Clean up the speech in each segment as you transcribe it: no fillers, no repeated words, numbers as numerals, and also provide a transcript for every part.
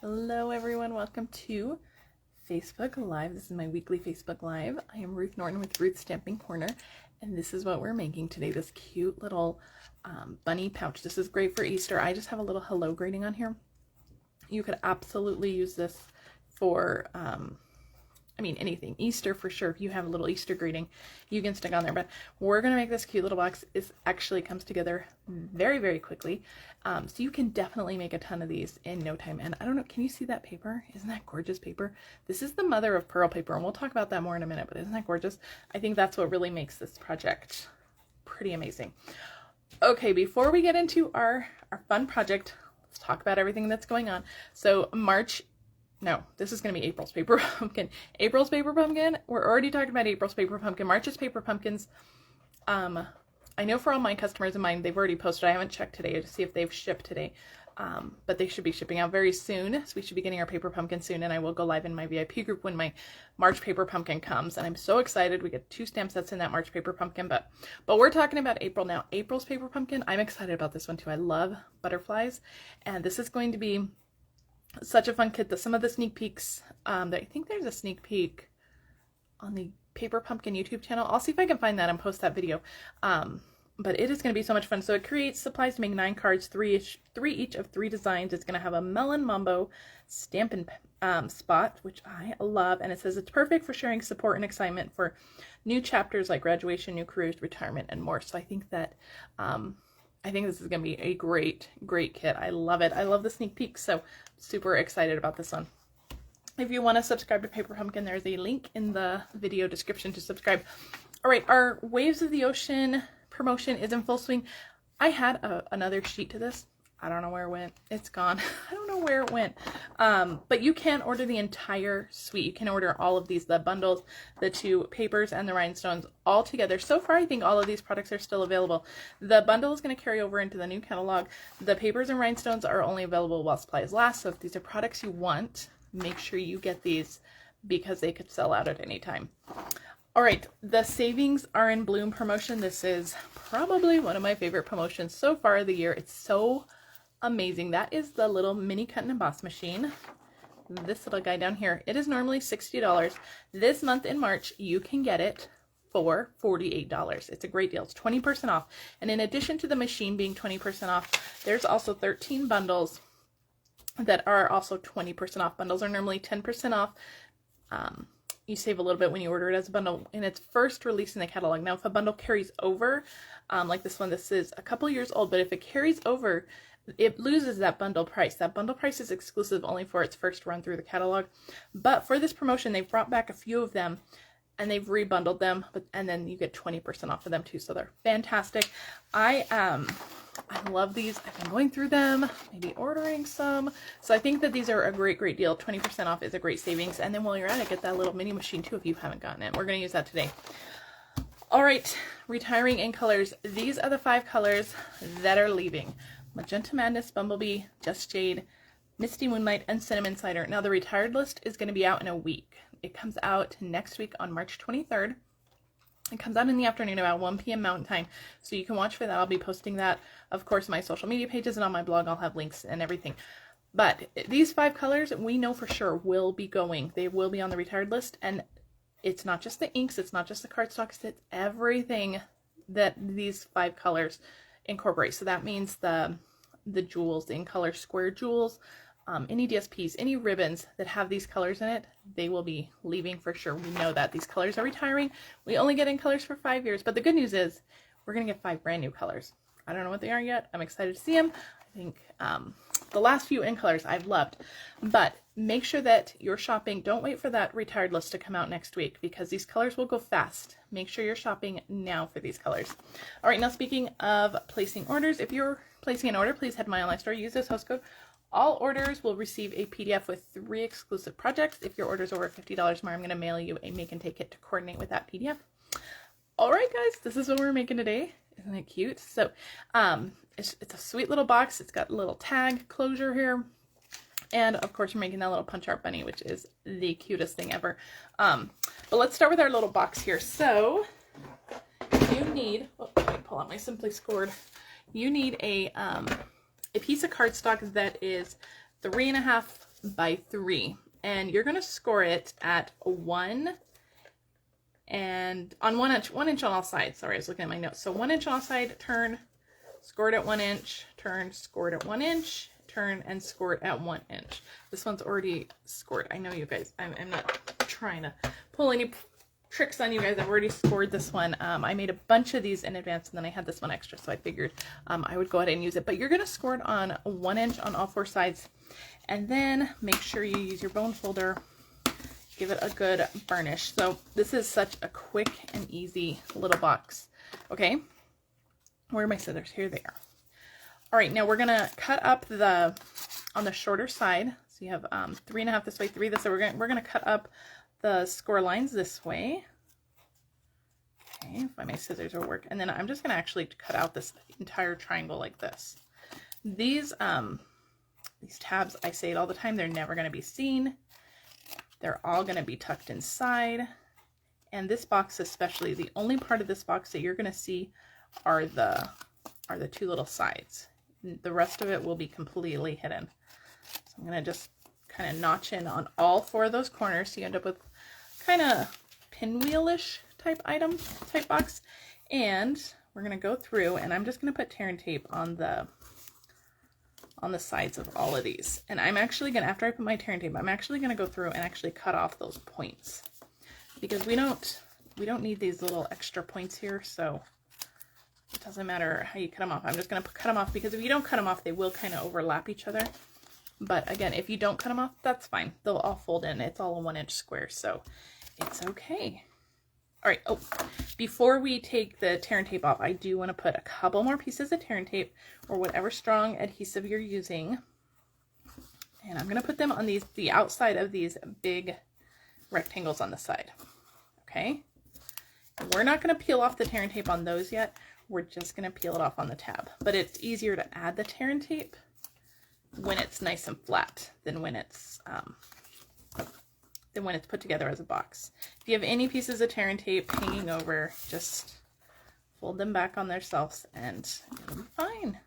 Hello everyone, welcome to Facebook Live. This is my weekly Facebook Live. I am Ruth Norton with Ruth's Stamping Corner, and this is what we're making today, this cute little bunny pouch. This is great for Easter. I just have a little hello grading on here. You could absolutely use this for anything. Easter for sure. If you have a little Easter greeting, you can stick on there. But we're going to make this cute little box. It actually comes together very, very quickly. So you can definitely make a ton of these in no time. And I don't know, can you see that paper? Isn't that gorgeous paper? This is the mother of pearl paper, and we'll talk about that more in a minute, but isn't that gorgeous? I think that's what really makes this project pretty amazing. Okay, before we get into our fun project, let's talk about everything that's going on. So this is going to be April's Paper Pumpkin. April's Paper Pumpkin, we're already talking about April's Paper Pumpkin. March's Paper Pumpkins, I know for all my customers of mine, they've already posted. I haven't checked today to see if they've shipped today, but they should be shipping out very soon. So we should be getting our paper pumpkin soon, and I will go live in my VIP group when my March Paper Pumpkin comes, and I'm so excited. We get 2 stamp sets in that March Paper Pumpkin, but we're talking about April now. April's Paper Pumpkin, I'm excited about this one too. I love butterflies, and this is going to be such a fun kit. Some of the sneak peeks, I think there's a sneak peek on the Paper Pumpkin YouTube channel. I'll see if I can find that and post that video. But it is going to be so much fun. So it creates supplies to make 9 cards, 3 each of 3 designs. It's going to have a Melon Mambo Stampin' spot, which I love. And it says it's perfect for sharing support and excitement for new chapters like graduation, new careers, retirement, and more. So I think that I think this is going to be a great, great kit. I love it. I love the sneak peek, so super excited about this one. If you want to subscribe to Paper Pumpkin, there's a link in the video description to subscribe. All right, our Waves of the Ocean promotion is in full swing. I had another sheet to this. I don't know where it went. It's gone. I don't know where it went. But you can order the entire suite. You can order all of these, the bundles, the 2 papers, and the rhinestones all together. So far, I think all of these products are still available. The bundle is going to carry over into the new catalog. The papers and rhinestones are only available while supplies last. So if these are products you want, make sure you get these because they could sell out at any time. All right, the Savings Are in Bloom promotion. This is probably one of my favorite promotions so far of the year. It's so amazing. That is the little mini cut and emboss machine. This little guy down here. It is normally $60. This month in March, you can get it for $48. It's a great deal. It's 20% off. And in addition to the machine being 20% off, there's also 13 bundles that are also 20% off. Bundles are normally 10% off. You save a little bit when you order it as a bundle in its first release in the catalog. Now, if a bundle carries over, like this one, this is a couple years old, but if it carries over, it loses that bundle price. That bundle price is exclusive only for its first run through the catalog. But for this promotion, they've brought back a few of them and they've rebundled them, and then you get 20% off of them too. So they're fantastic. I love these. I've been going through them, maybe ordering some. So I think that these are a great, great deal. 20% off is a great savings. And then while you're at it, get that little mini machine too if you haven't gotten it. We're going to use that today. All right, retiring in colors. These are the 5 colors that are leaving. Magenta Madness, Bumblebee, Just Jade, Misty Moonlight, and Cinnamon Cider. Now the retired list is going to be out in a week. It comes out next week on March 23rd. It comes out in the afternoon about 1 p.m. Mountain Time, so you can watch for that. I'll be posting that, of course, my social media pages, and on my blog I'll have links and everything. But these 5 colors we know for sure will be going. They will be on the retired list, and it's not just the inks, it's not just the cardstocks, it's everything that these 5 colors incorporate. So that means the jewels, the in color square jewels, any DSPs, any ribbons that have these colors in it, they will be leaving for sure. We know that these colors are retiring. We only get in colors for 5 years, but the good news is we're going to get 5 brand new colors. I don't know what they are yet. I'm excited to see them. I think the last few in colors I've loved, but make sure that you're shopping. Don't wait for that retired list to come out next week because these colors will go fast. Make sure you're shopping now for these colors. All right, now speaking of placing orders, if you're placing an order, please head to my online store. Use this host code. All orders will receive a PDF with 3 exclusive projects. If your order is over $50 more, I'm going to mail you a make and take kit to coordinate with that PDF. All right, guys, this is what we're making today. Isn't it cute? So it's a sweet little box. It's got a little tag closure here. And of course, we're making that little punch art bunny, which is the cutest thing ever. But let's start with our little box here. So you need, let me pull out my Simply Scored. You need a piece of cardstock that is 3.5 by 3, and you're going to score it at 1 and on 1 inch, 1 inch on all sides. Sorry, I was looking at my notes. So 1 inch on all side, turn, scored at 1 inch, turn, scored at 1 inch, turn, and scored at 1 inch. This one's already scored. I know you guys, I'm not trying to pull any tricks on you guys. I've already scored this one. I made a bunch of these in advance, and then I had this one extra, so I figured I would go ahead and use it. But you're going to score it on 1 inch on all 4 sides, and then make sure you use your bone folder. Give it a good burnish. So this is such a quick and easy little box. Okay, where are my scissors? Here they are. All right, now we're gonna cut up on the shorter side. So you have 3.5 this way, 3 this way. We're gonna cut up the score lines this way. Okay, if my scissors will work. And then I'm just gonna cut out this entire triangle like this. These tabs, I say it all the time, they're never gonna be seen. They're all going to be tucked inside, and this box especially, the only part of this box that you're going to see are the 2 little sides. The rest of it will be completely hidden. So I'm going to just kind of notch in on all 4 of those corners, so you end up with kind of pinwheel-ish type box. And we're going to go through, and I'm just going to put tear and tape on the sides of all of these. And I'm actually gonna, after I put my tear and tape, I'm actually gonna go through and actually cut off those points, because we don't need these little extra points here, so it doesn't matter how you cut them off. I'm just gonna cut them off, because if you don't cut them off, they will kind of overlap each other. But again, if you don't cut them off, that's fine. They'll all fold in. It's all a 1 inch square, so it's okay. All right, oh, before we take the tear and tape off, I do want to put a couple more pieces of tear and tape, or whatever strong adhesive you're using. And I'm going to put them on the outside of these big rectangles on the side. Okay? We're not going to peel off the tear and tape on those yet. We're just going to peel it off on the tab. But it's easier to add the tear and tape when it's nice and flat than when it's put together as a box. If you have any pieces of tear and tape hanging over, just fold them back on themselves and it'll be fine.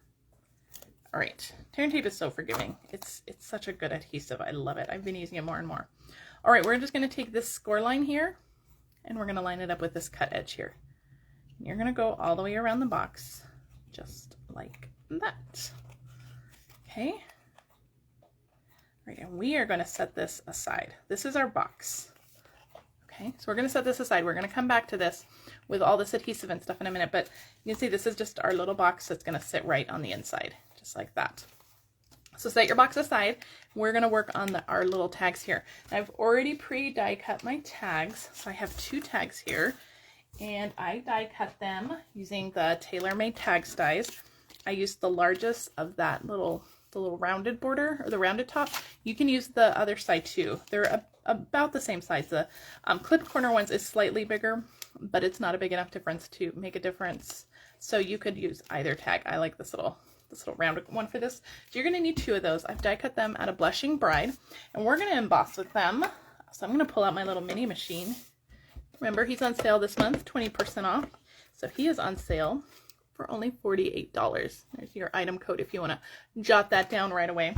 All right, tear and tape is so forgiving. It's such a good adhesive. I love it. I've been using it more and more. All right, we're just going to take this score line here, and we're going to line it up with this cut edge here. And you're going to go all the way around the box, just like that. Okay. Right, and we are going to set this aside. This is our box. Okay, so we're going to set this aside. We're going to come back to this with all this adhesive and stuff in a minute, but you can see this is just our little box that's going to sit right on the inside, just like that. So set your box aside. We're going to work on our little tags here. I've already pre-die cut my tags, so I have 2 tags here, and I die cut them using the Tailor Made Tags Dies. I used the largest of that the little rounded border, or the rounded top. You can use the other side too. They're about the same size. The clip corner ones is slightly bigger, but it's not a big enough difference to make a difference. So you could use either tag. I like this little rounded one for this. So you're going to need 2 of those. I've die cut them at a Blushing Bride, and we're going to emboss with them. So I'm going to pull out my little mini machine. Remember, he's on sale this month, 20% off. So he is on sale for only $48. There's your item code if you want to jot that down right away.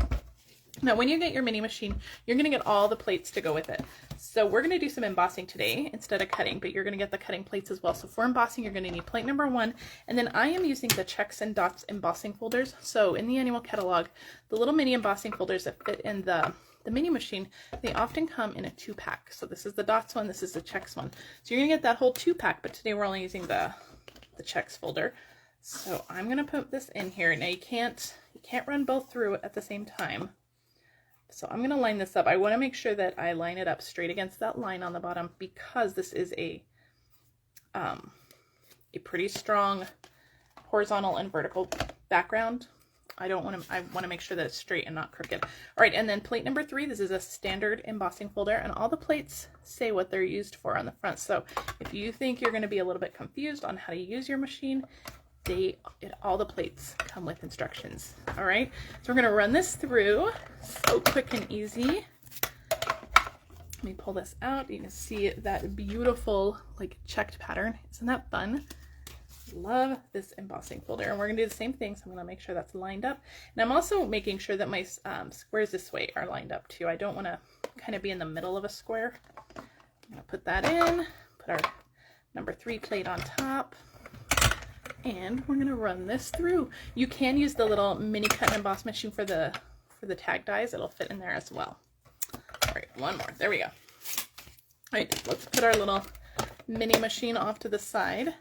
Now, when you get your mini machine, you're going to get all the plates to go with it. So we're going to do some embossing today instead of cutting, but you're going to get the cutting plates as well. So for embossing, you're going to need plate number 1. And then I am using the Checks and Dots embossing folders. So in the annual catalog, the little mini embossing folders that fit in the mini machine, they often come in a 2-pack. So this is the Dots one, this is the Checks one. So you're going to get that whole 2-pack, but today we're only using the Checks folder. So I'm going to put this in here. Now you can't run both through at the same time. So I'm going to line this up. I want to make sure that I line it up straight against that line on the bottom, because this is a pretty strong horizontal and vertical background. I want to make sure that it's straight and not crooked. All right, and then plate number 3, this is a standard embossing folder, and all the plates say what they're used for on the front. So if you think you're going to be a little bit confused on how to use your machine, all the plates come with instructions. All right, so we're going to run this through. So quick and easy. Let me pull this out. You can see that beautiful like checked pattern. Isn't that fun? Love this embossing folder. And we're gonna do the same thing, so I'm gonna make sure that's lined up. And I'm also making sure that my squares this way are lined up too. I don't wanna kind of be in the middle of a square. I'm gonna put that in, put our number 3 plate on top, and we're gonna run this through. You can use the little mini cut and emboss machine for the tag dies. It'll fit in there as well. All right, one more, there we go. All right, let's put our little mini machine off to the side.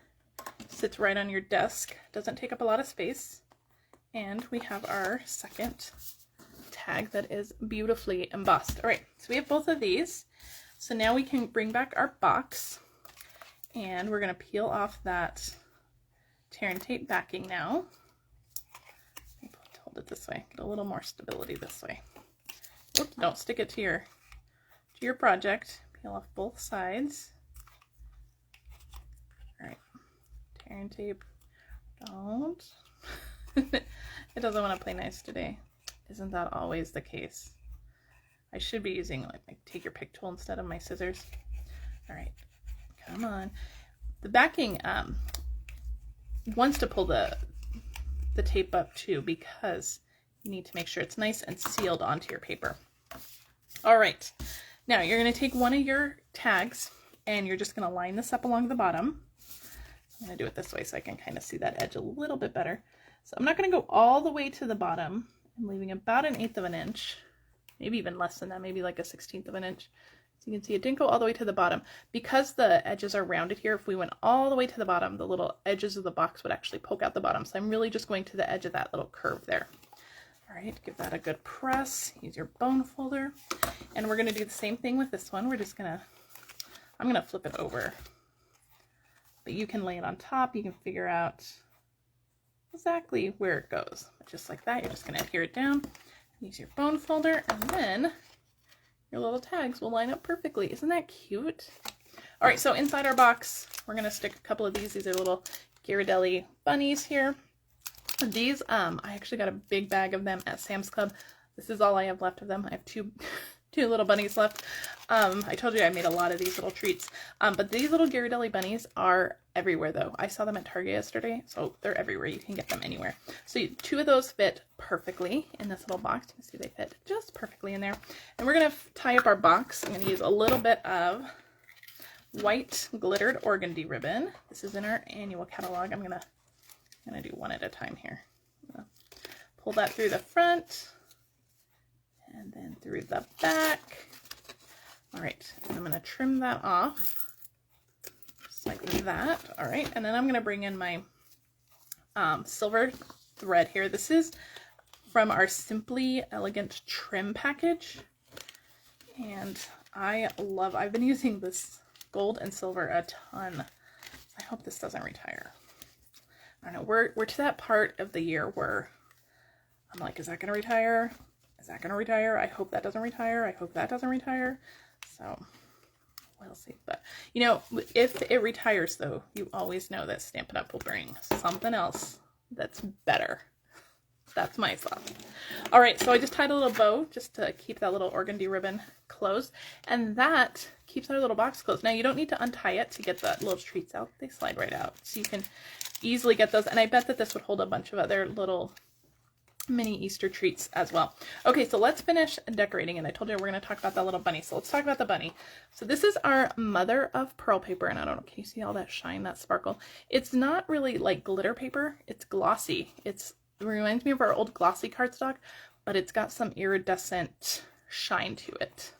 Sits right on your desk, doesn't take up a lot of space. And we have our second tag that is beautifully embossed. All right, so we have both of these. So now we can bring back our box, and we're gonna peel off that tear and tape backing now. Hold it this way, get a little more stability this way. Oops, don't stick it to your project. Peel off both sides. All right, tear and tape, don't. It doesn't want to play nice today. Isn't that always the case? I should be using like take your pick tool instead of my scissors. All right, come on. The backing wants to pull the tape up too, because you need to make sure it's nice and sealed onto your paper. All right, now you're going to take one of your tags and you're just going to line this up along the bottom. I'm going to do it this way so I can kind of see that edge a little bit better. So I'm not going to go all the way to the bottom. I'm leaving about 1/8 of an inch, maybe even less than that, maybe like 1/16 of an inch. So you can see it didn't go all the way to the bottom. Because the edges are rounded here, if we went all the way to the bottom, the little edges of the box would actually poke out the bottom. So I'm really just going to the edge of that little curve there. All right, give that a good press. Use your bone folder. And we're gonna do the same thing with this one. I'm gonna flip it over. But you can lay it on top. You can figure out exactly where it goes. Just like that, you're just gonna adhere it down. Use your bone folder, and then your little tags will line up perfectly. Isn't that cute? All right, so inside our box, we're gonna stick a couple of these. These are little Ghiradelli Bunnies here. These, I actually got a big bag of them at Sam's Club. This is all I have left of them. I have two little bunnies left. I told you I made a lot of these little treats. But these little Ghiradelli Bunnies are everywhere though. I saw them at Target yesterday, so they're everywhere. You can get them anywhere. So 2 of those fit perfectly in this little box. You can see they fit just perfectly in there. And we're gonna tie up our box. I'm gonna use a little bit of white glittered organdy ribbon. This is in our annual catalog. I'm gonna do one at a time here. Pull that through the front and then through the back. All right, and I'm gonna trim that off just like that. All right, and then I'm gonna bring in my silver thread here. This is from our Simply Elegant trim package, and I've been using this gold and silver a ton. I hope this doesn't retire. I don't know, we're to that part of the year where I'm like, is that gonna retire? Is that gonna retire? I hope that doesn't retire. I hope that doesn't retire. So we'll see. But you know, if it retires though, you always know that Stampin' Up will bring something else that's better. That's my thought. All right, so I just tied a little bow just to keep that little organdy ribbon closed, and that keeps our little box closed. Now you don't need to untie it to get the little treats out. They slide right out, so you can easily get those. And I bet that this would hold a bunch of other little mini Easter treats as well. Okay, so let's finish decorating, and I told you we're going to talk about that little bunny, so let's talk about the bunny. So this is our mother of pearl paper, and I don't know, can you see all that shine, that sparkle? It's not really like glitter paper, it's glossy. It reminds me of our old glossy cardstock, but it's got some iridescent shine to it.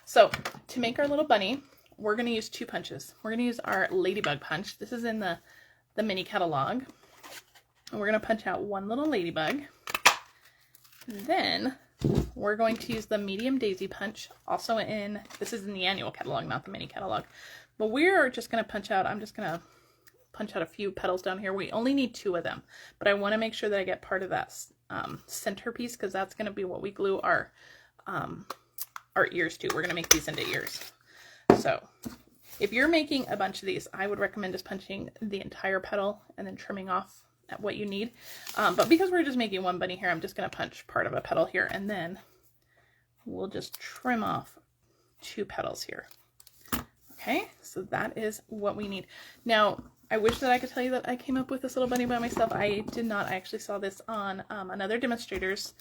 So to make our little bunny, we're going to use 2 punches. We're going to use our Ladybug punch. This is in the mini catalog. And we're going to punch out one little ladybug. Then we're going to use the medium daisy punch, also this is in the annual catalog, not the mini catalog. But we're just going to punch out, I'm just going to punch out a few petals down here. We only need 2 of them, but I want to make sure that I get part of that centerpiece, because that's going to be what we glue our ears to. We're going to make these into ears. So if you're making a bunch of these, I would recommend just punching the entire petal and then trimming off at what you need. But because we're just making one bunny here, I'm just going to punch part of a petal here, and then we'll just trim off 2 petals here. Okay, so that is what we need. Now, I wish that I could tell you that I came up with this little bunny by myself. I did not. I actually saw this on another demonstrator's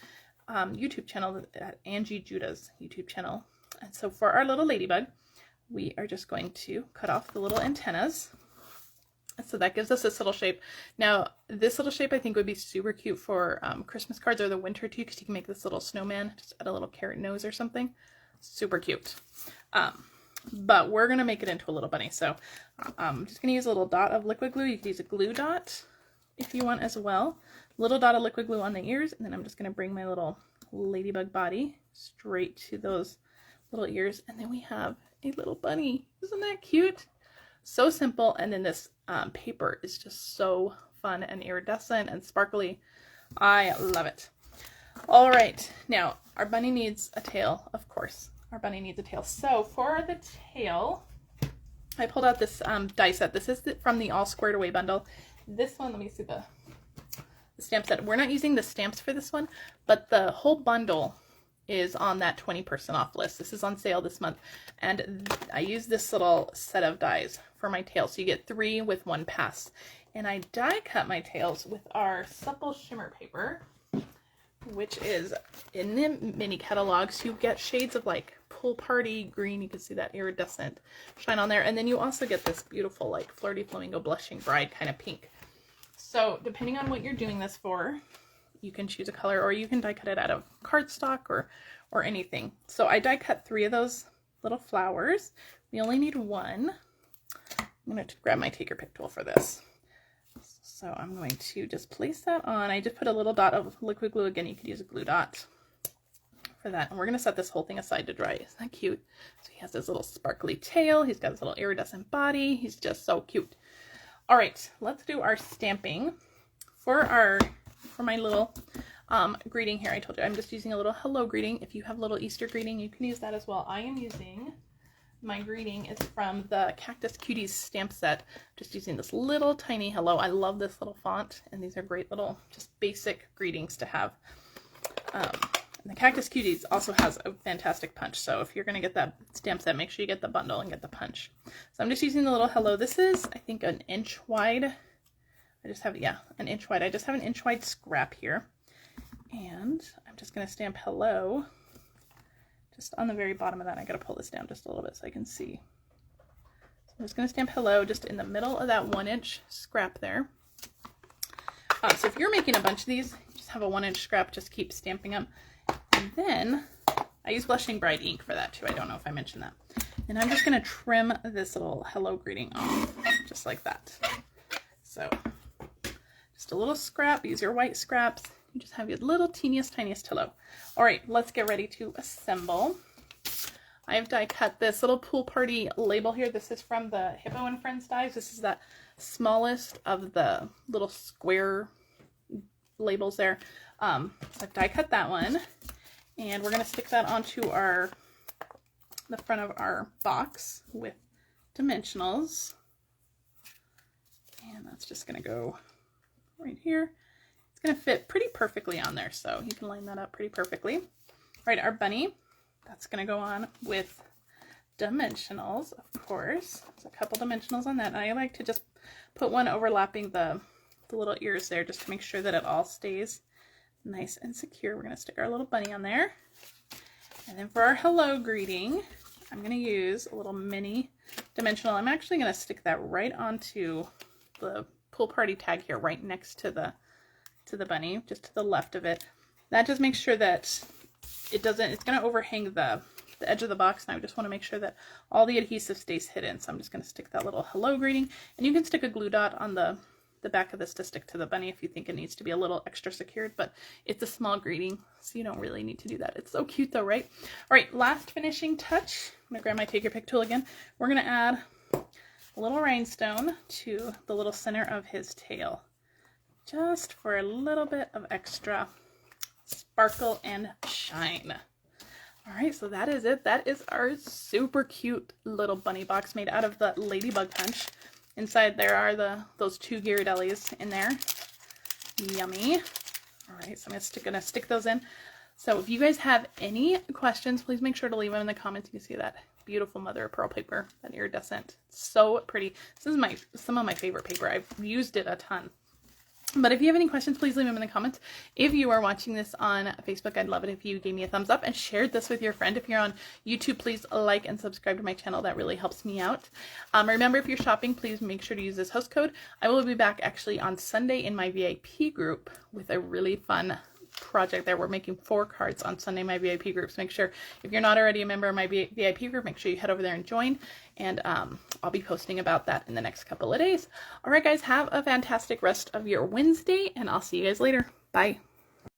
YouTube channel, at Angie Judah's YouTube channel. And so for our little ladybug, we are just going to cut off the little antennas. So that gives us this little shape. Now, this little shape I think would be super cute for Christmas cards or the winter too, because you can make this little snowman, just add a little carrot nose or something. Super cute. But we're going to make it into a little bunny. So I'm just going to use a little dot of liquid glue. You could use a glue dot if you want as well. Little dot of liquid glue on the ears, and then I'm just going to bring my little ladybug body straight to those little ears, and then we have a little bunny. Isn't that cute? So simple. And then this paper is just so fun and iridescent and sparkly. I love it. All right, now our bunny needs a tail, of course. Our bunny needs a tail. So for the tail, I pulled out this die set. This is from the All Squared Away bundle. This one, let me see the stamp set. We're not using the stamps for this one, but the whole bundle is on that 20% off list. This is on sale this month, and I use this little set of dies for my tail. So you get 3 with 1 pass. And I die cut my tails with our supple shimmer paper, which is in the mini catalogs. You get shades of like pool party green. You can see that iridescent shine on there. And then you also get this beautiful like flirty flamingo blushing bride kind of pink. So depending on what you're doing this for, you can choose a color, or you can die cut it out of cardstock or anything. So I die cut 3 of those little flowers. We only need 1. I'm going to grab my take your pick tool for this. So I'm going to just place that on. I just put a little dot of liquid glue. Again, you could use a glue dot for that. And we're going to set this whole thing aside to dry. Isn't that cute? So he has this little sparkly tail. He's got this little iridescent body. He's just so cute. All right, let's do our stamping. For my little greeting here, I told you I'm just using a little hello greeting. If you have a little Easter greeting, you can use that as well. I am using my greeting is from the Cactus Cuties stamp set. Just using this little tiny hello. I love this little font, and these are great little just basic greetings to have. And the Cactus Cuties also has a fantastic punch, so if you're going to get that stamp set, make sure you get the bundle and get the punch. So I'm just using the little hello. This is, I think, an inch wide. I just have, yeah, an inch wide. I just have an inch wide scrap here, and I'm just going to stamp hello just on the very bottom of that. I got to pull this down just a little bit so I can see. So I'm just going to stamp hello just in the middle of that 1-inch scrap there. So if you're making a bunch of these, just have a 1-inch scrap, just keep stamping them. And then I use Blushing Bride ink for that too. I don't know if I mentioned that. And I'm just going to trim this little hello greeting off just like that. So just a little scrap. Use your white scraps. You just have your little teeniest, tiniest hello. All right, let's get ready to assemble. I have die cut this little pool party label here. This is from the Hippo and Friends dies. This is that smallest of the little square labels there. So I've die cut that one, and we're going to stick that onto the front of our box with dimensionals. And that's just going to go right here. It's going to fit pretty perfectly on there, so you can line that up pretty perfectly. All right, our bunny, that's going to go on with dimensionals, of course. There's a couple dimensionals on that. And I like to just put one overlapping the little ears there just to make sure that it all stays nice and secure. We're going to stick our little bunny on there. And then for our hello greeting, I'm going to use a little mini dimensional. I'm actually going to stick that right onto the pool party tag here, right next to the bunny, just to the left of it. That just makes sure that it doesn't, it's going to overhang the edge of the box, and I just want to make sure that all the adhesive stays hidden. So I'm just going to stick that little hello greeting, and you can stick a glue dot on the back of this to stick to the bunny if you think it needs to be a little extra secured, but it's a small greeting, so you don't really need to do that. It's so cute though, right? All right, last finishing touch. I'm going to grab my take your pick tool again. We're going to add a little rhinestone to the little center of his tail, just for a little bit of extra sparkle and shine. All right, so that is it. That is our super cute little bunny box made out of the Ladybug punch. Inside there are those 2 Ghiradellis in there. Yummy. All right, so I'm gonna stick those in. So if you guys have any questions, please make sure to leave them in the comments. You can see that beautiful mother of pearl paper, that iridescent. So pretty. This is some of my favorite paper. I've used it a ton. But if you have any questions, please leave them in the comments. If you are watching this on Facebook, I'd love it if you gave me a thumbs up and shared this with your friend. If you're on YouTube, please like and subscribe to my channel. That really helps me out. Remember, if you're shopping, please make sure to use this host code. I will be back actually on Sunday in my VIP group with a really fun project there. We're making 4 cards on Sunday in my VIP groups. Make sure, if you're not already a member of my VIP group, make sure you head over there and join. And I'll be posting about that in the next couple of days. All right, guys, have a fantastic rest of your Wednesday, and I'll see you guys later. Bye.